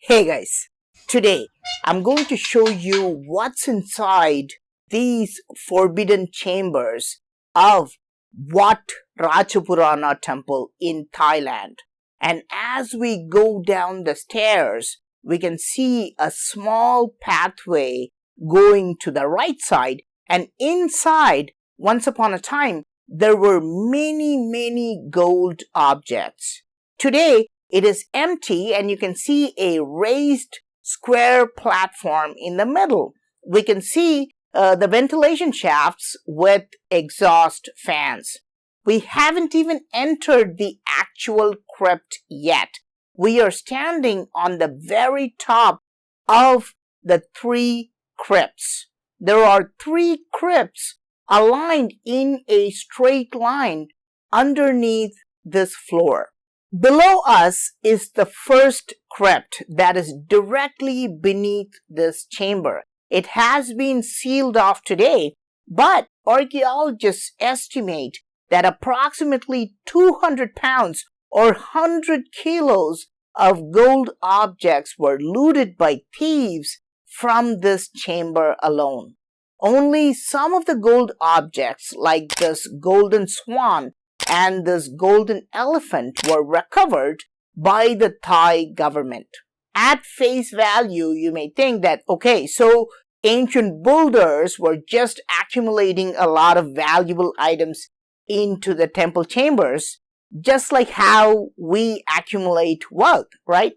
Hey guys, today I'm going to show you what's inside these forbidden chambers of Wat Ratchapurana temple in Thailand. And as we go down the stairs, we can see a small pathway going to the right side, and inside, once upon a time, there were many gold objects. Today, it is empty and you can see a raised square platform in the middle. We can see the ventilation shafts with exhaust fans. We haven't even entered the actual crypt yet. We are standing on the very top of the three crypts. There are three crypts aligned in a straight line underneath this floor. Below us is the first crypt that is directly beneath this chamber. It has been sealed off today, but archaeologists estimate that approximately 200 pounds or 100 kilos of gold objects were looted by thieves from this chamber alone. Only some of the gold objects, like this golden swan and this golden elephant, were recovered by the Thai government. At face value, you may think that, okay, so ancient builders were just accumulating a lot of valuable items into the temple chambers, just like how we accumulate wealth, right?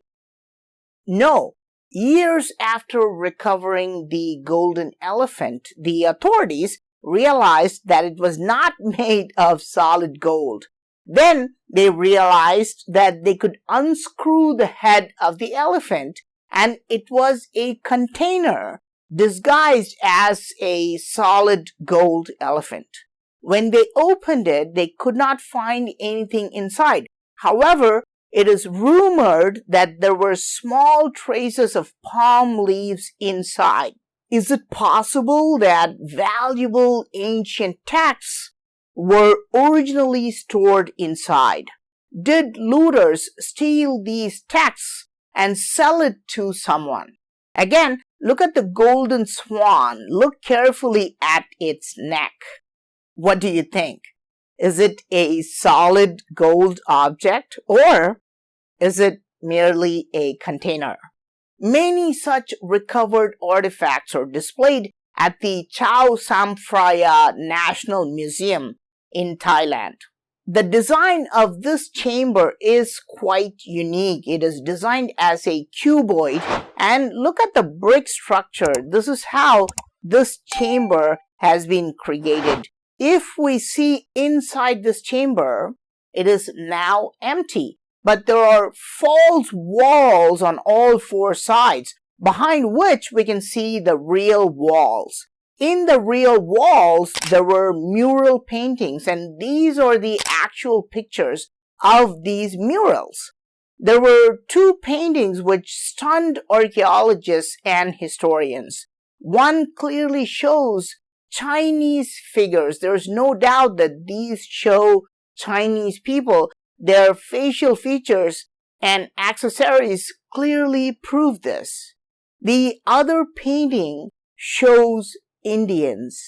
No. Years after recovering the golden elephant, the authorities realized that it was not made of solid gold. Then they realized that they could unscrew the head of the elephant and it was a container disguised as a solid gold elephant. When they opened it, they could not find anything inside. However, it is rumored that there were small traces of palm leaves inside. Is it possible that valuable ancient texts were originally stored inside? Did looters steal these texts and sell it to someone? Again, look at the golden swan. Look carefully at its neck. What do you think? Is it a solid gold object or is it merely a container? Many such recovered artifacts are displayed at the Chao Phraya National Museum in Thailand. The design of this chamber is quite unique. It is designed as a cuboid, and look at the brick structure. This is how this chamber has been created. If we see inside this chamber, it is now empty. But there are false walls on all four sides, behind which we can see the real walls. In the real walls, there were mural paintings, and these are the actual pictures of these murals. There were two paintings which stunned archaeologists and historians. One clearly shows Chinese figures. There's no doubt that these show Chinese people. Their facial features and accessories clearly prove this. The other painting shows Indians.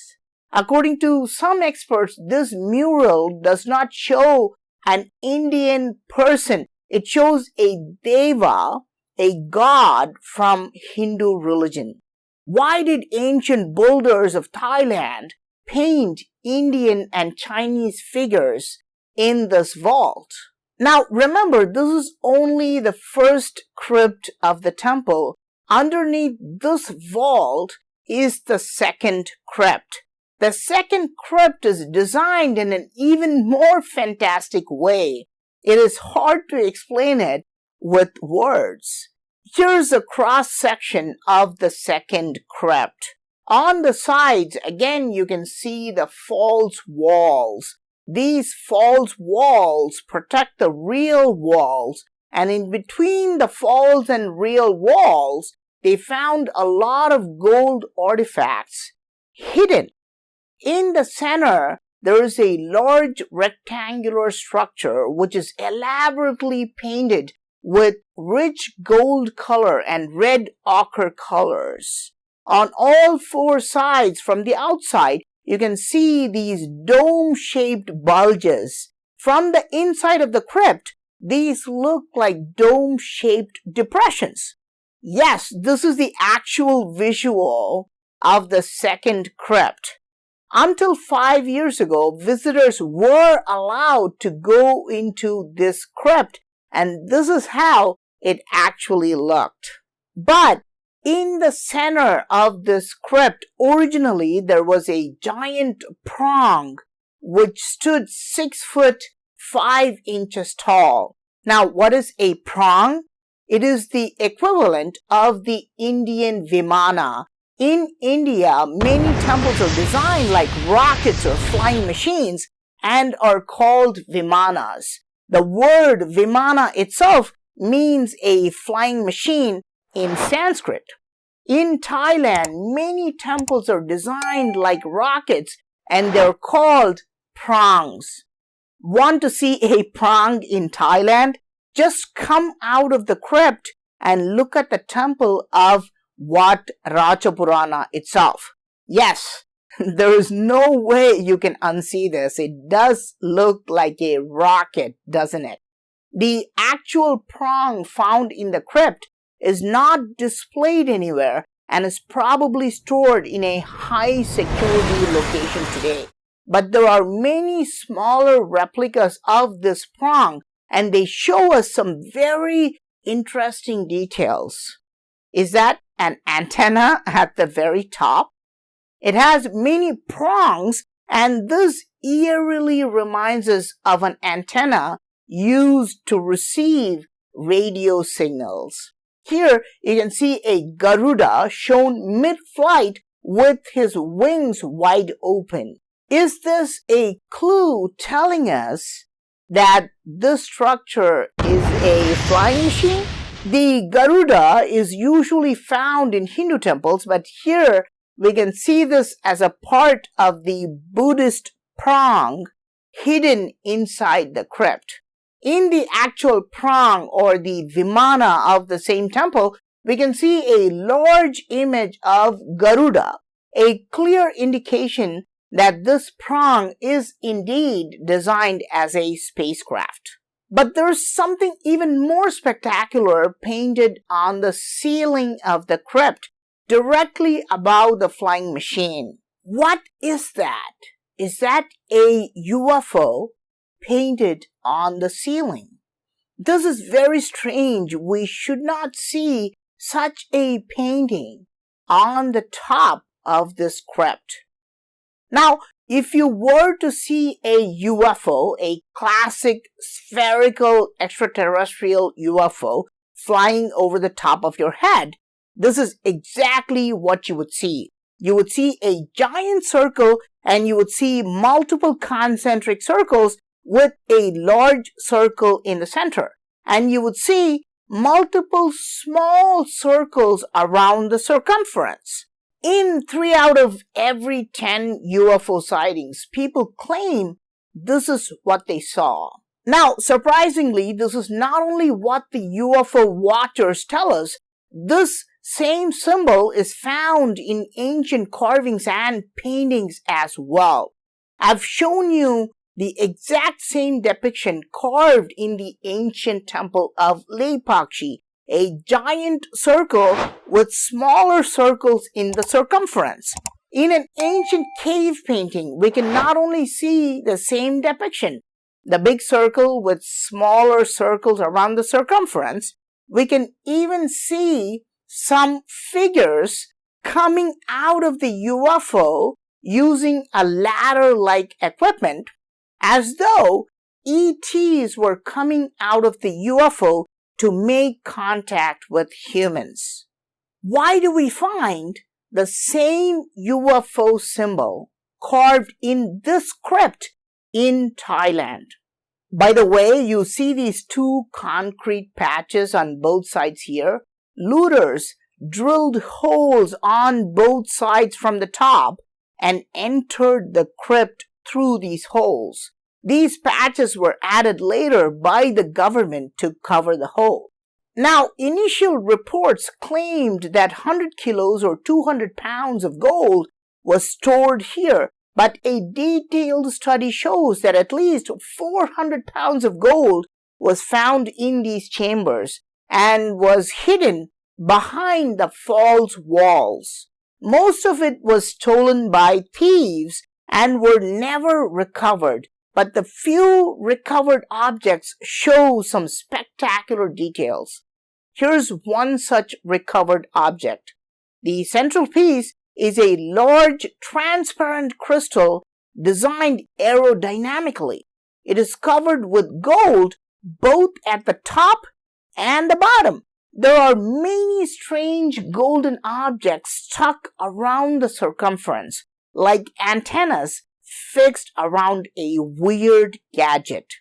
According to some experts, this mural does not show an Indian person. It shows a deva, a god from Hindu religion. Why did ancient builders of Thailand paint Indian and Chinese figures in this vault? Now remember, this is only the first crypt of the temple. Underneath this vault is the second crypt. The second crypt is designed in an even more fantastic way. It is hard to explain it with words. Here's a cross section of the second crypt. On the sides, again, you can see the false walls. These false walls protect the real walls, and in between the false and real walls, they found a lot of gold artifacts hidden. In the center, there is a large rectangular structure which is elaborately painted with rich gold color and red ochre colors. On all four sides from the outside, you can see these dome-shaped bulges. From the inside of the crypt, these look like dome-shaped depressions. Yes, this is the actual visual of the second crypt. Until 5 years ago, visitors were allowed to go into this crypt, and this is how it actually looked. But in the center of this crypt, originally there was a giant prong which stood 6 foot 5 inches tall. Now, what is a prong? It is the equivalent of the Indian Vimana. In India, many temples are designed like rockets or flying machines and are called Vimanas. The word Vimana itself means a flying machine in Sanskrit. In Thailand, many temples are designed like rockets and they're called prongs. Want to see a prong in Thailand? Just come out of the crypt and look at the temple of Wat Ratchapurana itself. Yes, there is no way you can unsee this. It does look like a rocket, doesn't it? The actual prong found in the crypt is not displayed anywhere and is probably stored in a high security location today. But there are many smaller replicas of this prong, and they show us some very interesting details. Is that an antenna at the very top? It has many prongs, and this eerily reminds us of an antenna used to receive radio signals. Here you can see a Garuda shown mid-flight with his wings wide open. Is this a clue telling us that this structure is a flying machine? The Garuda is usually found in Hindu temples, but here we can see this as a part of the Buddhist prong hidden inside the crypt. In the actual prong or the Vimana of the same temple, we can see a large image of Garuda, a clear indication that this prong is indeed designed as a spacecraft. But there's something even more spectacular painted on the ceiling of the crypt, directly above the flying machine. What is that? Is that a UFO painted on the ceiling? This is very strange. We should not see such a painting on the top of this crypt. Now, if you were to see a UFO, a classic spherical extraterrestrial UFO flying over the top of your head, this is exactly what you would see. You would see a giant circle and you would see multiple concentric circles with a large circle in the center. And you would see multiple small circles around the circumference. In 3 out of every 10 UFO sightings, people claim this is what they saw. Now, surprisingly, this is not only what the UFO watchers tell us. This same symbol is found in ancient carvings and paintings as well. I've shown you the exact same depiction carved in the ancient temple of Leipakshi, a giant circle with smaller circles in the circumference. In an ancient cave painting, we can not only see the same depiction, the big circle with smaller circles around the circumference, we can even see some figures coming out of the UFO using a ladder-like equipment, as though ETs were coming out of the UFO to make contact with humans. Why do we find the same UFO symbol carved in this crypt in Thailand? By the way, you see these two concrete patches on both sides here. Looters drilled holes on both sides from the top and entered the crypt through these holes. These patches were added later by the government to cover the hole. Now, initial reports claimed that 100 kilos or 200 pounds of gold was stored here, but a detailed study shows that at least 400 pounds of gold was found in these chambers and was hidden behind the false walls. Most of it was stolen by thieves and were never recovered, but the few recovered objects show some spectacular details. Here's one such recovered object. The central piece is a large transparent crystal designed aerodynamically. It is covered with gold both at the top and the bottom. There are many strange golden objects stuck around the circumference, like antennas fixed around a weird gadget.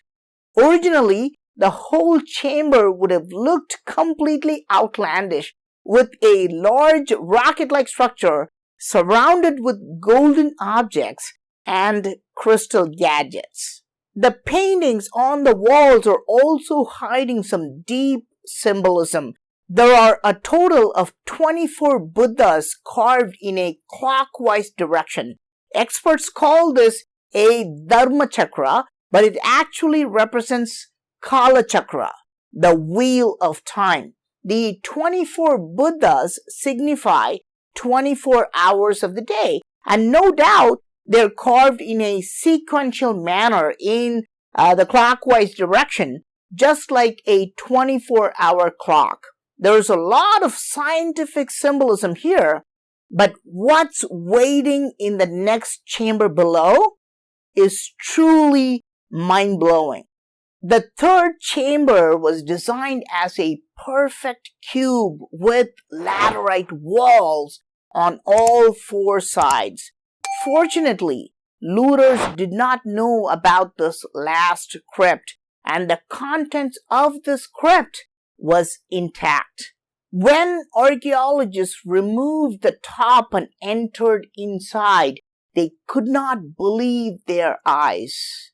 Originally, the whole chamber would have looked completely outlandish, with a large rocket-like structure surrounded with golden objects and crystal gadgets. The paintings on the walls are also hiding some deep symbolism. There are a total of 24 Buddhas carved in a clockwise direction. Experts call this a Dharma Chakra, but it actually represents Kala Chakra, the wheel of time. The 24 Buddhas signify 24 hours of the day, and no doubt they're carved in a sequential manner in the clockwise direction, just like a 24-hour clock. There's a lot of scientific symbolism here, but what's waiting in the next chamber below is truly mind-blowing. The third chamber was designed as a perfect cube with laterite walls on all four sides. Fortunately, looters did not know about this last crypt, and the contents of this crypt was intact. When archaeologists removed the top and entered inside, they could not believe their eyes.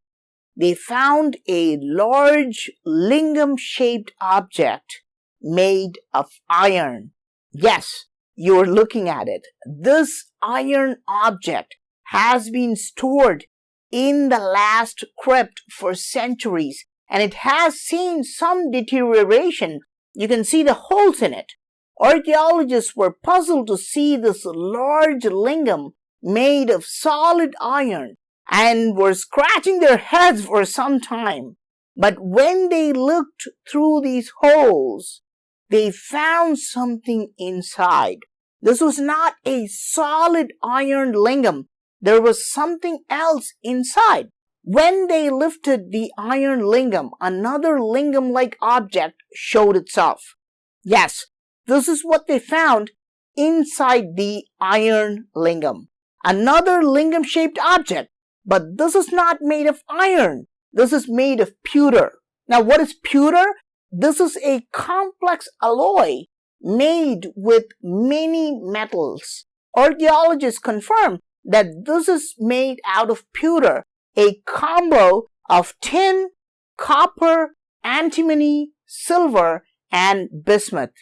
They found a large lingam-shaped object made of iron. Yes, you're looking at it. This iron object has been stored in the last crypt for centuries, and it has seen some deterioration. You can see the holes in it. Archaeologists were puzzled to see this large lingam made of solid iron and were scratching their heads for some time. But when they looked through these holes, they found something inside. This was not a solid iron lingam. There was something else inside. When they lifted the iron lingam, another lingam-like object showed itself. Yes, this is what they found inside the iron lingam. Another lingam-shaped object, but this is not made of iron. This is made of pewter. Now, what is pewter? This is a complex alloy made with many metals. Archaeologists confirm that this is made out of pewter, a combo of tin, copper, antimony, silver, and bismuth.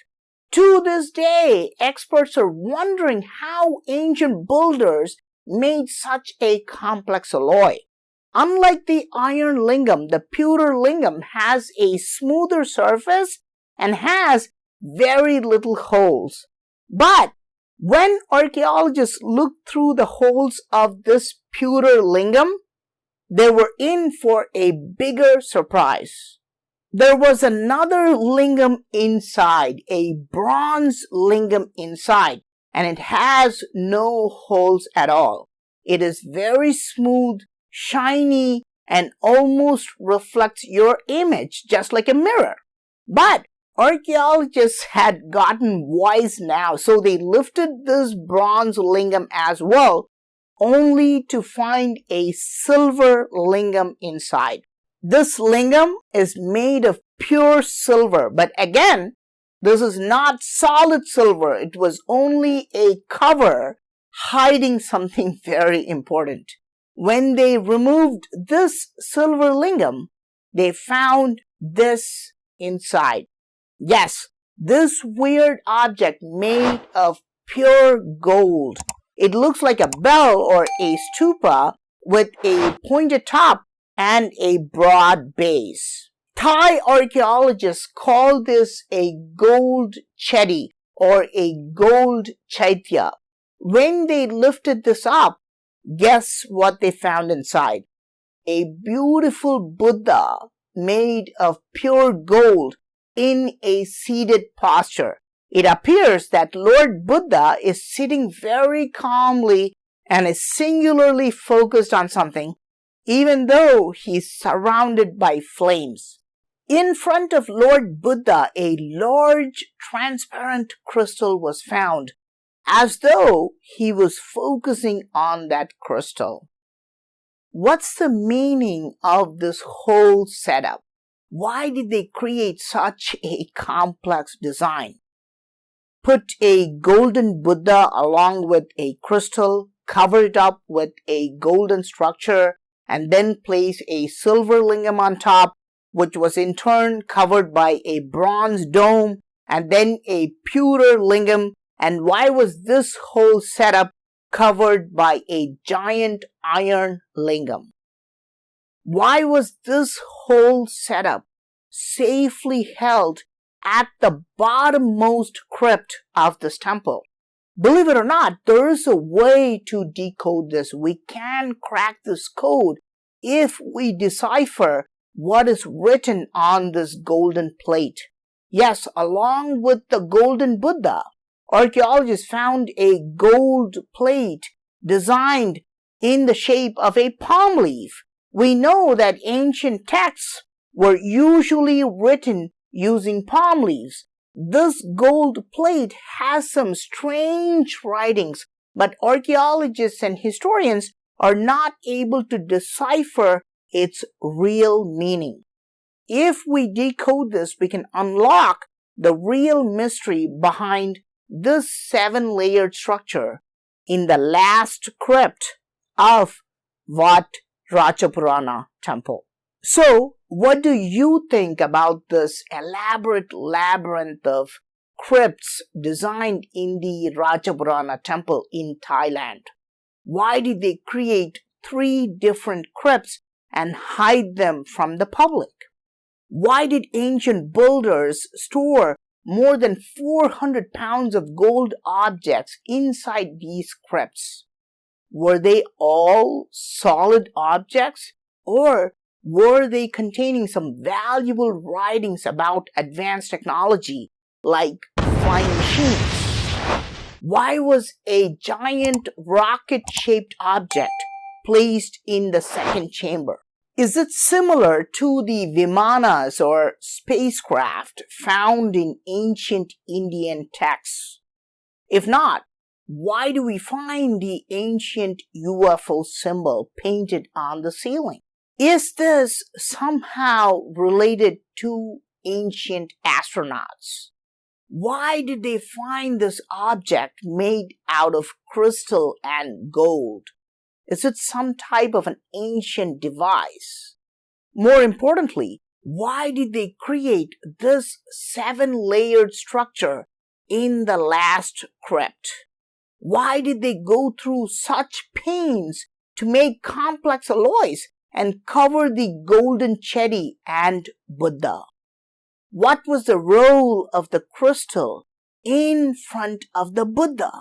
To this day, experts are wondering how ancient builders made such a complex alloy. Unlike the iron lingam, the pewter lingam has a smoother surface and has very little holes. But when archaeologists looked through the holes of this pewter lingam, they were in for a bigger surprise. There was another lingam inside, a bronze lingam inside, and it has no holes at all. It is very smooth, shiny, and almost reflects your image just like a mirror. But archaeologists had gotten wise now, so they lifted this bronze lingam as well, only to find a silver lingam inside. This lingam is made of pure silver, but again, this is not solid silver. It was only a cover hiding something very important. When they removed this silver lingam, they found this inside. Yes, This weird object made of pure gold. It looks like a bell or a stupa with a pointed top and a broad base. Thai archaeologists call this a gold chedi or a gold chaitya. When they lifted this up, guess what they found inside? A beautiful Buddha made of pure gold in a seated posture. It appears that Lord Buddha is sitting very calmly and is singularly focused on something, even though he is surrounded by flames. In front of Lord Buddha, a large transparent crystal was found, as though he was focusing on that crystal. What's the meaning of this whole setup? Why did they create such a complex design? Put a golden Buddha along with a crystal, cover it up with a golden structure, and then place a silver lingam on top, which was in turn covered by a bronze dome, and then a pewter lingam. And why was this whole setup covered by a giant iron lingam? Why was this whole setup safely held at the bottommost crypt of this temple? Believe it or not, there is a way to decode this. We can crack this code if we decipher what is written on this golden plate. Yes, along with the golden Buddha, archaeologists found a gold plate designed in the shape of a palm leaf. We know that ancient texts were usually written using palm leaves. This gold plate has some strange writings, but archaeologists and historians are not able to decipher its real meaning. If we decode this, we can unlock the real mystery behind this 7-layered structure in the last crypt of Wat Ratchapurana temple. So, what do you think about this elaborate labyrinth of crypts designed in the Ratchapurana temple in Thailand? Why did they create 3 different crypts and hide them from the public? Why did ancient builders store more than 400 pounds of gold objects inside these crypts? Were they all solid objects, or were they containing some valuable writings about advanced technology like flying machines? Why was a giant rocket-shaped object placed in the second chamber? Is it similar to the Vimanas or spacecraft found in ancient Indian texts? If not, why do we find the ancient UFO symbol painted on the ceiling? Is this somehow related to ancient astronauts? Why did they find this object made out of crystal and gold? Is it some type of an ancient device? More importantly, why did they create this 7-layered structure in the last crypt? Why did they go through such pains to make complex alloys and cover the golden chedi and Buddha? What was the role of the crystal in front of the Buddha?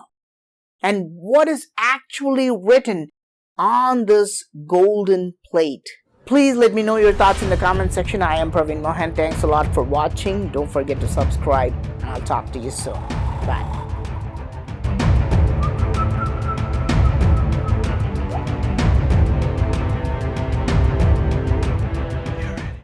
And what is actually written on this golden plate? Please let me know your thoughts in the comment section. I am Praveen Mohan. Thanks a lot for watching. Don't forget to subscribe, and I'll talk to you soon. Bye.